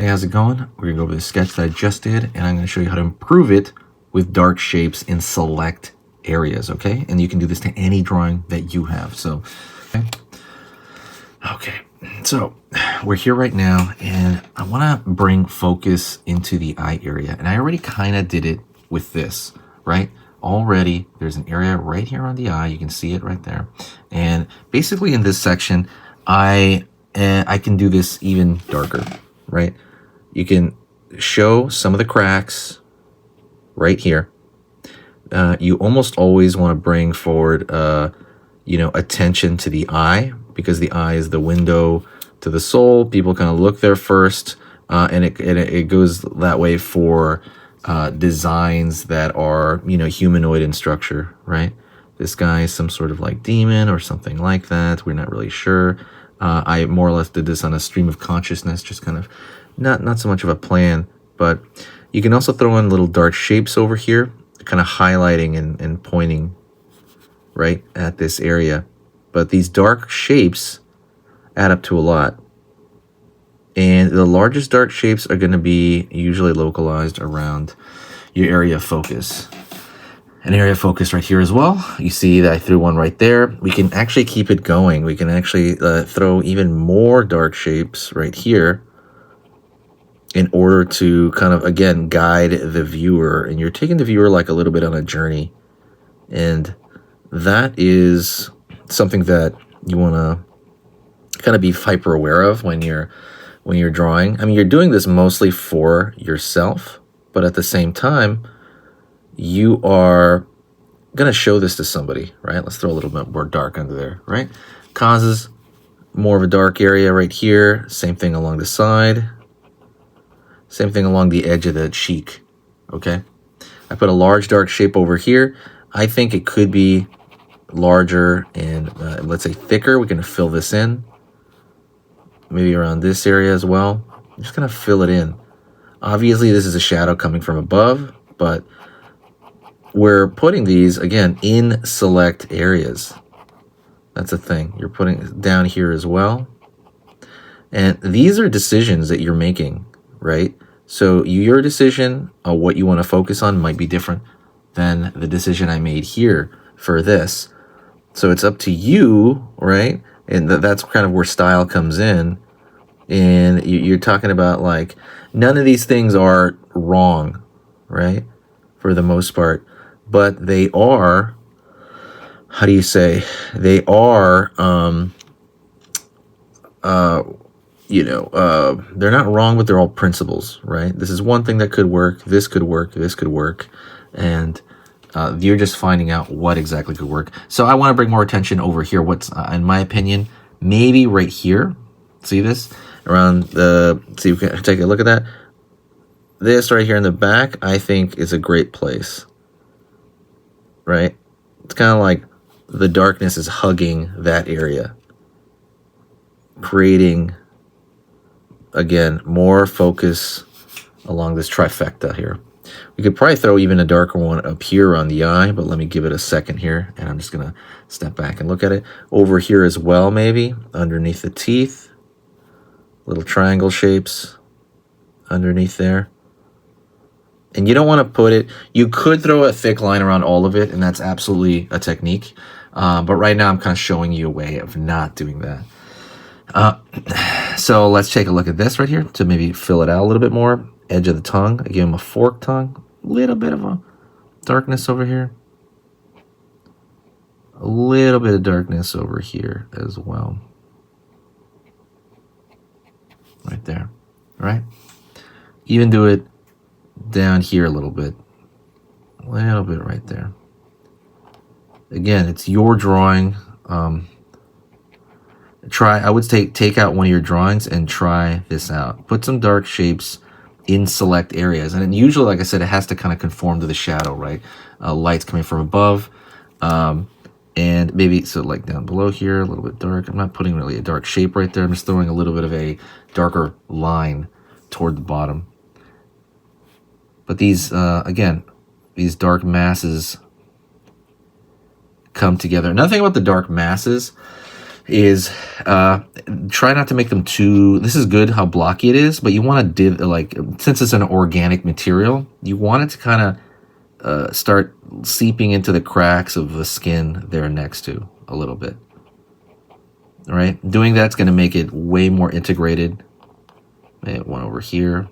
Hey, how's it going? We're gonna go over the sketch that I just did, and I'm gonna show you how to improve it with dark shapes in select areas, okay? And you can do this to any drawing that you have. So, okay. So we're here right now, and I wanna bring focus into the eye area. And I already kind of did it with this, right? Already, there's an area right here on the eye. You can see it right there. And basically in this section, I can do this even darker, right? You can show some of the cracks right here. You almost always want to bring forward, attention to the eye, because the eye is the window to the soul. People kind of look there first, and it goes that way for designs that are, humanoid in structure, right? This guy is some sort of like demon or something like that. We're not really sure. I more or less did this on a stream of consciousness, just kind of not so much of a plan, but you can also throw in little dark shapes over here, kind of highlighting and pointing right at this area. But these dark shapes add up to a lot. And the largest dark shapes are going to be usually localized around your area of focus. An area of focus right here as well. You see that I threw one right there. We can actually keep it going. We can actually throw even more dark shapes right here in order to kind of, again, guide the viewer. And you're taking the viewer like a little bit on a journey. And that is something that you want to kind of be hyper aware of when you're drawing. I mean, you're doing this mostly for yourself, but at the same time, you are going to show this to somebody, right? Let's throw a little bit more dark under there, right? Causes more of a dark area right here. Same thing along the side. Same thing along the edge of the cheek, okay? I put a large dark shape over here. I think it could be larger and, let's say, thicker. We can fill this in. Maybe around this area as well. I'm just going to fill it in. Obviously, this is a shadow coming from above, but we're putting these, again, in select areas. That's a thing. You're putting it down here as well. And these are decisions that you're making, right? So your decision on what you want to focus on might be different than the decision I made here for this. So it's up to you, right? And that's kind of where style comes in. And you're talking about, like, none of these things are wrong, right? For the most part. But they are, how do you say? They are, they're not wrong, but they're all principles, right? This is one thing that could work. This could work. This could work. And you're just finding out what exactly could work. So I want to bring more attention over here. What's, in my opinion, maybe right here. See this? Around the, see, we can take a look at that. This right here in the back, I think, is a great place, right? It's kind of like the darkness is hugging that area, creating, again, more focus along this trifecta here. We could probably throw even a darker one up here on the eye, but let me give it a second here, and I'm just going to step back and look at it. Over here as well, maybe, underneath the teeth. Little triangle shapes underneath there. And you don't want to put it, you could throw a thick line around all of it, and that's absolutely a technique. But right now I'm kind of showing you a way of not doing that. So let's take a look at this right here to maybe fill it out a little bit more. Edge of the tongue, I give him a forked tongue. A little bit of a darkness over here. A little bit of darkness over here as well. Right there, right? Even do it down here a little bit right there. Again, it's your drawing. I would take out one of your drawings and try this out. Put some dark shapes in select areas, and usually, like I said, it has to kind of conform to the shadow, right? Light's coming from above, and maybe so like down below here, a little bit dark. I'm not putting really a dark shape right there. I'm just throwing a little bit of a darker line toward the bottom. But these, again, these dark masses come together. Another thing about the dark masses is try not to make them too, this is good how blocky it is, but you want to like, since it's an organic material, you want it to kind of start seeping into the cracks of the skin there next to a little bit. All right, doing that's going to make it way more integrated. One over here.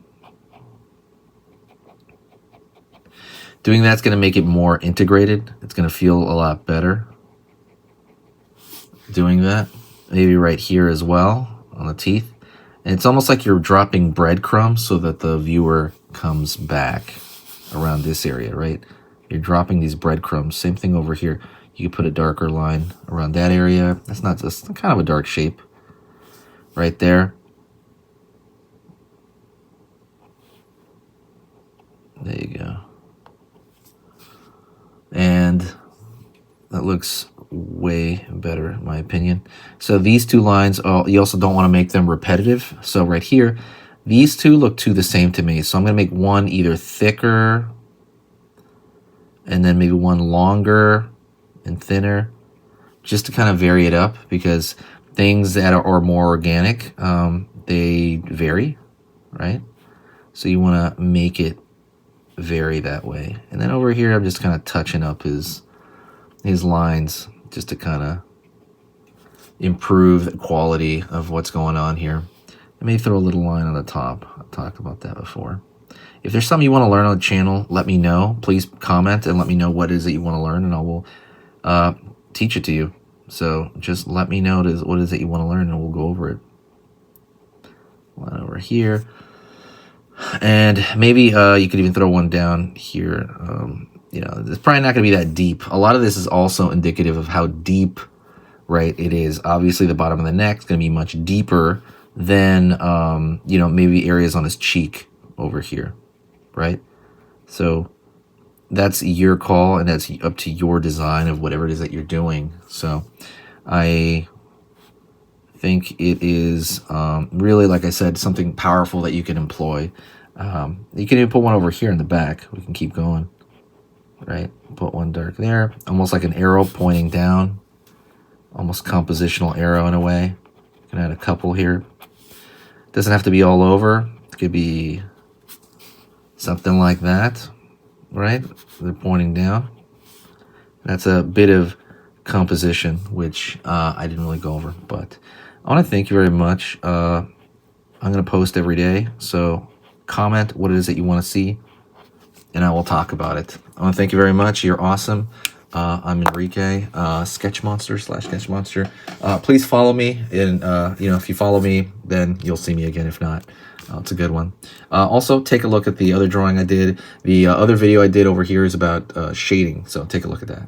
Doing that's going to make it more integrated. It's going to feel a lot better. Doing that, maybe right here as well on the teeth. And it's almost like you're dropping breadcrumbs so that the viewer comes back around this area, right? You're dropping these breadcrumbs. Same thing over here. You could put a darker line around that area. That's not just kind of a dark shape right there. There you go. And that looks way better in my opinion. So these two lines, you also don't want to make them repetitive. So right here, these two look too the same to me. So I'm going to make one either thicker and then maybe one longer and thinner, just to kind of vary it up, because things that are more organic, they vary, right? So you want to make it vary that way. And then over here, I'm just kind of touching up his lines just to kind of improve the quality of what's going on here. I may throw a little line on the top. I've talked about that before. If there's something you want to learn on the channel, let me know. Please comment and let me know what it is that you want to learn, and I will teach it to you. So just let me know what it is that you want to learn, and we'll go over it. One over here. And maybe you could even throw one down here. You know, it's probably not going to be that deep. A lot of this is also indicative of how deep, right, it is. Obviously, the bottom of the neck is going to be much deeper than, you know, maybe areas on his cheek over here, right? So that's your call, and that's up to your design of whatever it is that you're doing. So I think it is really, like I said, something powerful that you can employ. You can even put one over here in the back. We can keep going, right? Put one dark there, almost like an arrow pointing down, almost compositional arrow in a way. You can add a couple here. Doesn't have to be all over. It could be something like that, right? They're pointing down. That's a bit of composition, which I didn't really go over, but I want to thank you very much. I'm going to post every day, so comment what it is that you want to see, and I will talk about it. I want to thank you very much. You're awesome. I'm Enrique, Sketchmonster/Sketchmonster. Please follow me, and you know, if you follow me, then you'll see me again. If not, it's a good one. Also, take a look at the other drawing I did. The other video I did over here is about shading, so take a look at that.